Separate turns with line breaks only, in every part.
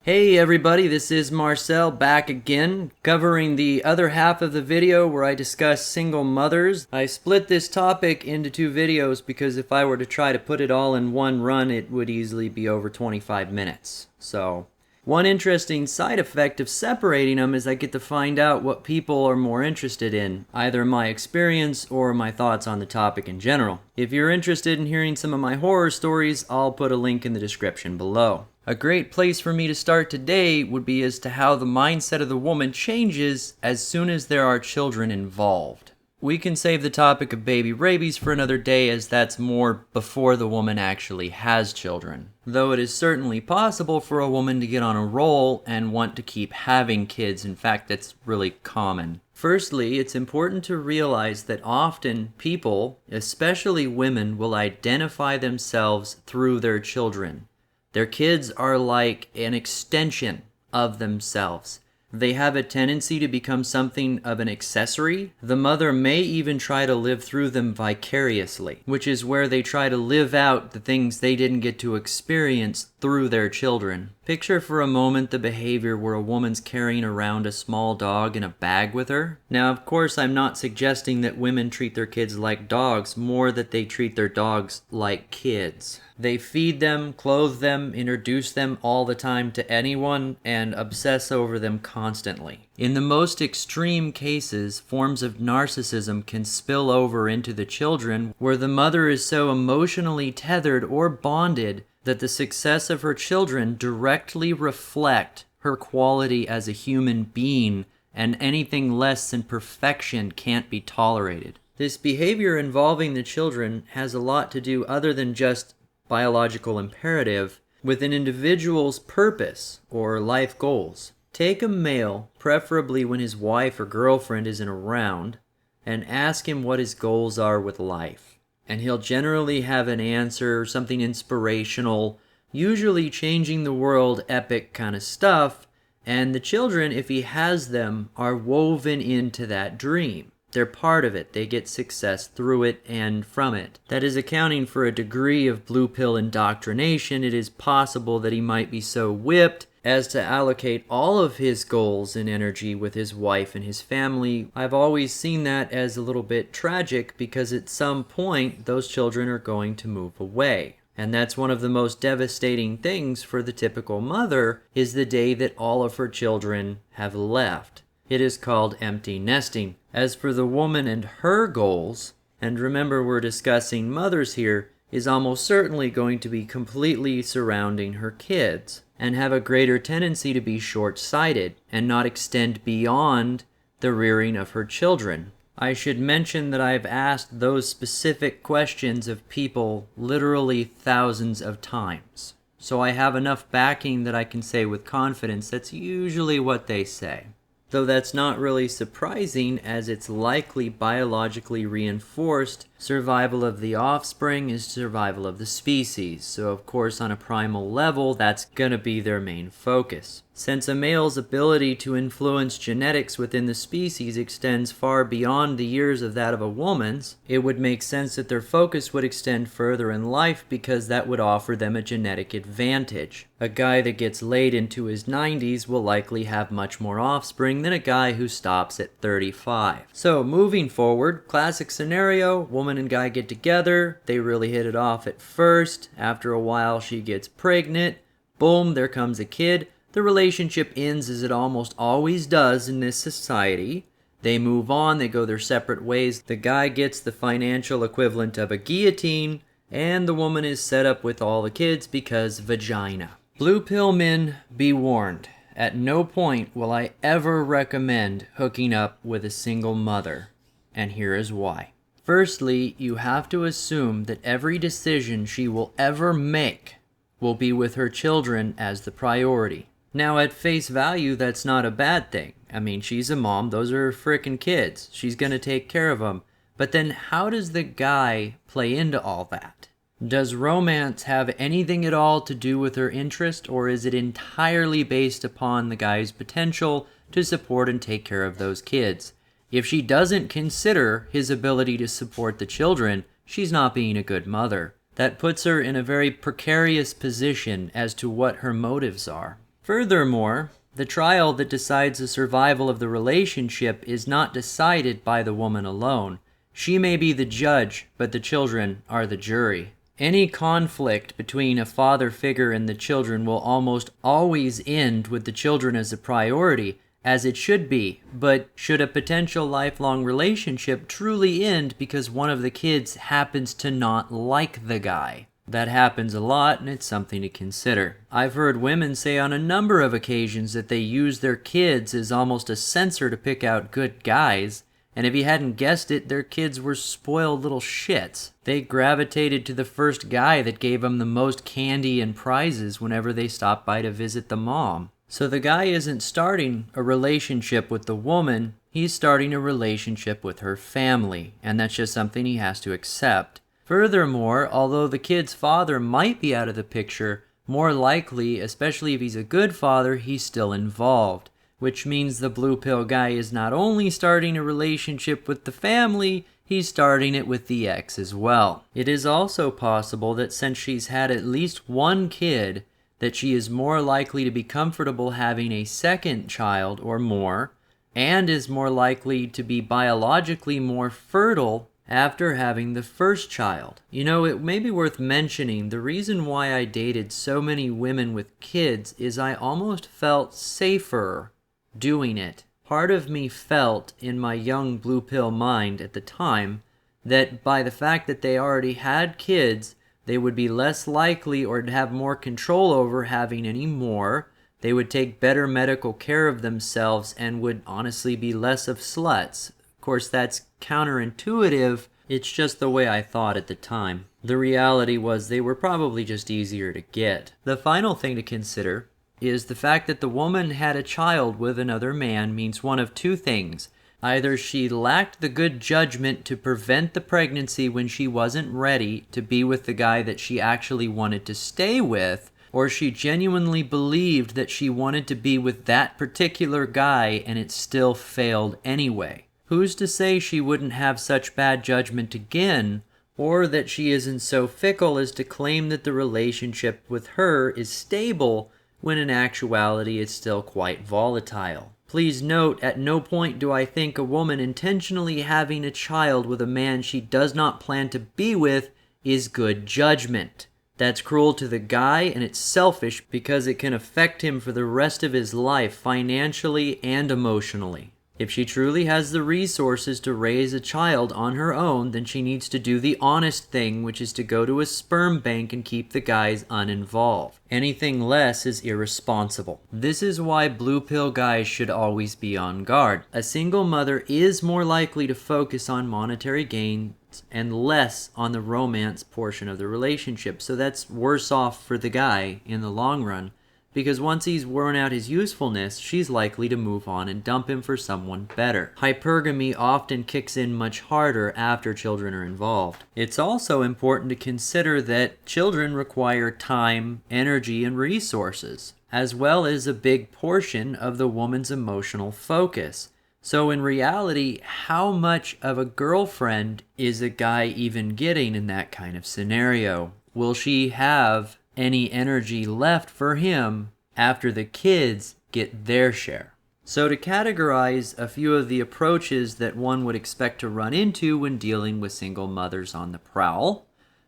Hey everybody, this is Marcel back again, covering the other half of the video where I discuss single mothers. I split this topic into two videos because if I were to try to put it all in one run, it would easily be over 25 minutes. So, one interesting side effect of separating them is I get to find out what people are more interested in, either my experience or my thoughts on the topic in general. If you're interested in hearing some of my horror stories, I'll put a link in the description below. A great place for me to start today would be as to how the mindset of the woman changes as soon as there are children involved. We can save the topic of baby rabies for another day, as that's more before the woman actually has children. Though it is certainly possible for a woman to get on a roll and want to keep having kids. In fact, that's really common. Firstly, it's important to realize that often people, especially women, will identify themselves through their children. Their kids are like an extension of themselves. They have a tendency to become something of an accessory. The mother may even try to live through them vicariously, which is where they try to live out the things they didn't get to experience through their children. Picture for a moment the behavior where a woman's carrying around a small dog in a bag with her. Now, of course, I'm not suggesting that women treat their kids like dogs, more that they treat their dogs like kids. They feed them, clothe them, introduce them all the time to anyone, and obsess over them constantly. In the most extreme cases, forms of narcissism can spill over into the children, where the mother is so emotionally tethered or bonded that the success of her children directly reflect her quality as a human being, and anything less than perfection can't be tolerated. This behavior involving the children has a lot to do, other than just biological imperative, with an individual's purpose or life goals. Take a male, preferably when his wife or girlfriend isn't around, and ask him what his goals are with life. And he'll generally have an answer, something inspirational, usually changing the world, epic kind of stuff, and the children, if he has them, are woven into that dream. They're part of it. They get success through it and from it. That is accounting for a degree of blue pill indoctrination. It is possible that he might be so whipped as to allocate all of his goals and energy with his wife and his family. I've always seen that as a little bit tragic, because at some point those children are going to move away. And that's one of the most devastating things for the typical mother, is the day that all of her children have left. It is called empty nesting. As for the woman and her goals, and remember we're discussing mothers here, is almost certainly going to be completely surrounding her kids, and have a greater tendency to be short-sighted and not extend beyond the rearing of her children. I should mention that I've asked those specific questions of people literally thousands of times. So I have enough backing that I can say with confidence that's usually what they say. Though that's not really surprising, as it's likely biologically reinforced. Survival of the offspring is survival of the species, so of course on a primal level that's gonna be their main focus. Since a male's ability to influence genetics within the species extends far beyond the years of that of a woman's, it would make sense that their focus would extend further in life, because that would offer them a genetic advantage. A guy that gets laid into his 90s will likely have much more offspring than a guy who stops at 35. So moving forward, classic scenario, woman and guy get together, they really hit it off at first, after a while she gets pregnant, boom, there comes a kid. The relationship ends as it almost always does in this society. They move on, they go their separate ways. The guy gets the financial equivalent of a guillotine, and the woman is set up with all the kids because vagina. Blue pill men, be warned. At no point will I ever recommend hooking up with a single mother, and here is why. Firstly, you have to assume that every decision she will ever make will be with her children as the priority. Now, at face value, that's not a bad thing. I mean, she's a mom, those are her frickin' kids. She's gonna take care of them. But then how does the guy play into all that? Does romance have anything at all to do with her interest, or is it entirely based upon the guy's potential to support and take care of those kids? If she doesn't consider his ability to support the children, she's not being a good mother. That puts her in a very precarious position as to what her motives are. Furthermore, the trial that decides the survival of the relationship is not decided by the woman alone. She may be the judge, but the children are the jury. Any conflict between a father figure and the children will almost always end with the children as a priority, as it should be. But should a potential lifelong relationship truly end because one of the kids happens to not like the guy? That happens a lot, and it's something to consider. I've heard women say on a number of occasions that they use their kids as almost a censor to pick out good guys, and if you hadn't guessed it, their kids were spoiled little shits. They gravitated to the first guy that gave them the most candy and prizes whenever they stopped by to visit the mom. So the guy isn't starting a relationship with the woman, he's starting a relationship with her family, and that's just something he has to accept. Furthermore, although the kid's father might be out of the picture, more likely, especially if he's a good father, he's still involved. Which means the blue pill guy is not only starting a relationship with the family, he's starting it with the ex as well. It is also possible that since she's had at least one kid, that she is more likely to be comfortable having a second child or more, and is more likely to be biologically more fertile after having the first child. You know, it may be worth mentioning, the reason why I dated so many women with kids is I almost felt safer doing it. Part of me felt, in my young blue pill mind at the time, that by the fact that they already had kids, they would be less likely or have more control over having any more. They would take better medical care of themselves and would honestly be less of sluts. Of course, that's counterintuitive. It's just the way I thought at the time. The reality was they were probably just easier to get. The final thing to consider is the fact that the woman had a child with another man means one of two things. Either she lacked the good judgment to prevent the pregnancy when she wasn't ready to be with the guy that she actually wanted to stay with, or she genuinely believed that she wanted to be with that particular guy and it still failed anyway. Who's to say she wouldn't have such bad judgment again, or that she isn't so fickle as to claim that the relationship with her is stable when in actuality it's still quite volatile. Please note, at no point do I think a woman intentionally having a child with a man she does not plan to be with is good judgment. That's cruel to the guy, and it's selfish because it can affect him for the rest of his life financially and emotionally. If she truly has the resources to raise a child on her own, then she needs to do the honest thing, which is to go to a sperm bank and keep the guys uninvolved. Anything less is irresponsible. This is why blue pill guys should always be on guard. A single mother is more likely to focus on monetary gains and less on the romance portion of the relationship, so that's worse off for the guy in the long run. Because once he's worn out his usefulness, she's likely to move on and dump him for someone better. Hypergamy often kicks in much harder after children are involved. It's also important to consider that children require time, energy, and resources, as well as a big portion of the woman's emotional focus. So in reality, how much of a girlfriend is a guy even getting in that kind of scenario? Will she have any energy left for him after the kids get their share? So to categorize a few of the approaches that one would expect to run into when dealing with single mothers on the prowl.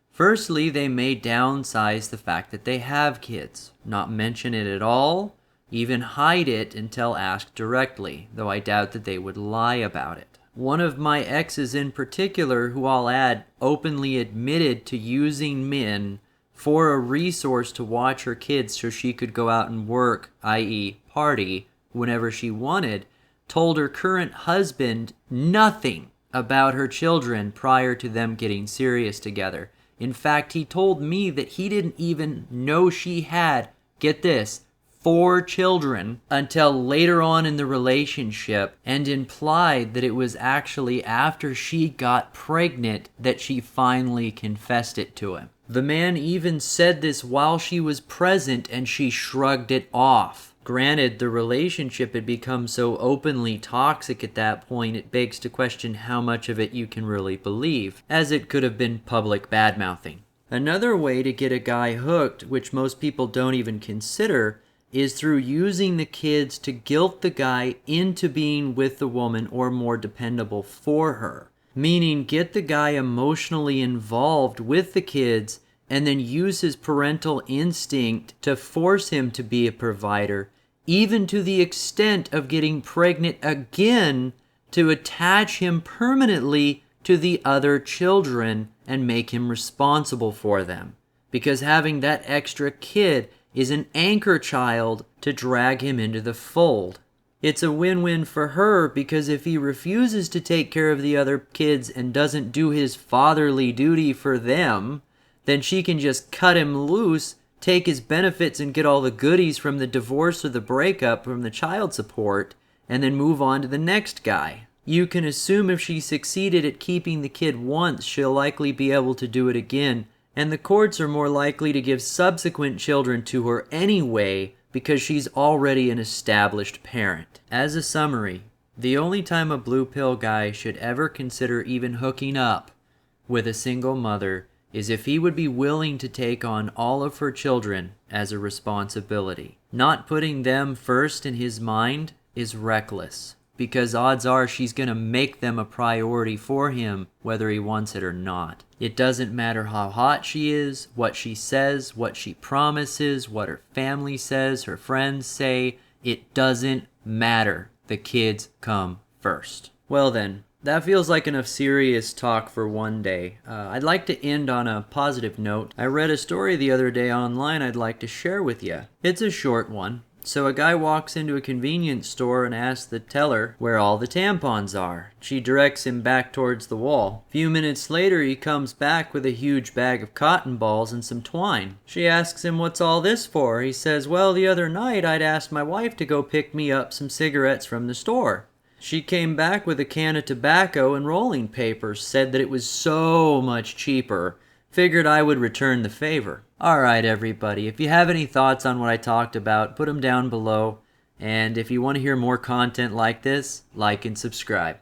Firstly, they may downsize the fact that they have kids, not mention it at all, even hide it until asked directly, though I doubt that they would lie about it. One of my exes in particular, who I'll add, openly admitted to using men for a resource to watch her kids so she could go out and work, i.e. party, whenever she wanted, told her current husband nothing about her children prior to them getting serious together. In fact, he told me that he didn't even know she had, get this, 4 children until later on in the relationship, and implied that it was actually after she got pregnant that she finally confessed it to him. The man even said this while she was present and she shrugged it off. Granted, the relationship had become so openly toxic at that point, it begs to question how much of it you can really believe, as it could have been public bad-mouthing. Another way to get a guy hooked, which most people don't even consider, is through using the kids to guilt the guy into being with the woman or more dependable for her. Meaning, get the guy emotionally involved with the kids and then use his parental instinct to force him to be a provider, even to the extent of getting pregnant again to attach him permanently to the other children and make him responsible for them. Because having that extra kid is an anchor child to drag him into the fold. It's a win-win for her because if he refuses to take care of the other kids and doesn't do his fatherly duty for them, then she can just cut him loose, take his benefits and get all the goodies from the divorce or the breakup from the child support, and then move on to the next guy. You can assume if she succeeded at keeping the kid once, she'll likely be able to do it again, and the courts are more likely to give subsequent children to her anyway because she's already an established parent. As a summary, the only time a blue pill guy should ever consider even hooking up with a single mother is if he would be willing to take on all of her children as a responsibility. Not putting them first in his mind is reckless, because odds are she's going to make them a priority for him whether he wants it or not. It doesn't matter how hot she is, what she says, what she promises, what her family says, her friends say. It doesn't matter. The kids come first. Well then, that feels like enough serious talk for one day. I'd like to end on a positive note. I read a story the other day online I'd like to share with you. It's a short one. So a guy walks into a convenience store and asks the teller where all the tampons are. She directs him back towards the wall. A few minutes later, he comes back with a huge bag of cotton balls and some twine. She asks him what's all this for. He says, well, the other night I'd asked my wife to go pick me up some cigarettes from the store. She came back with a can of tobacco and rolling papers, said that it was so much cheaper. Figured I would return the favor. Alright everybody, if you have any thoughts on what I talked about, put them down below. And if you want to hear more content like this, like and subscribe.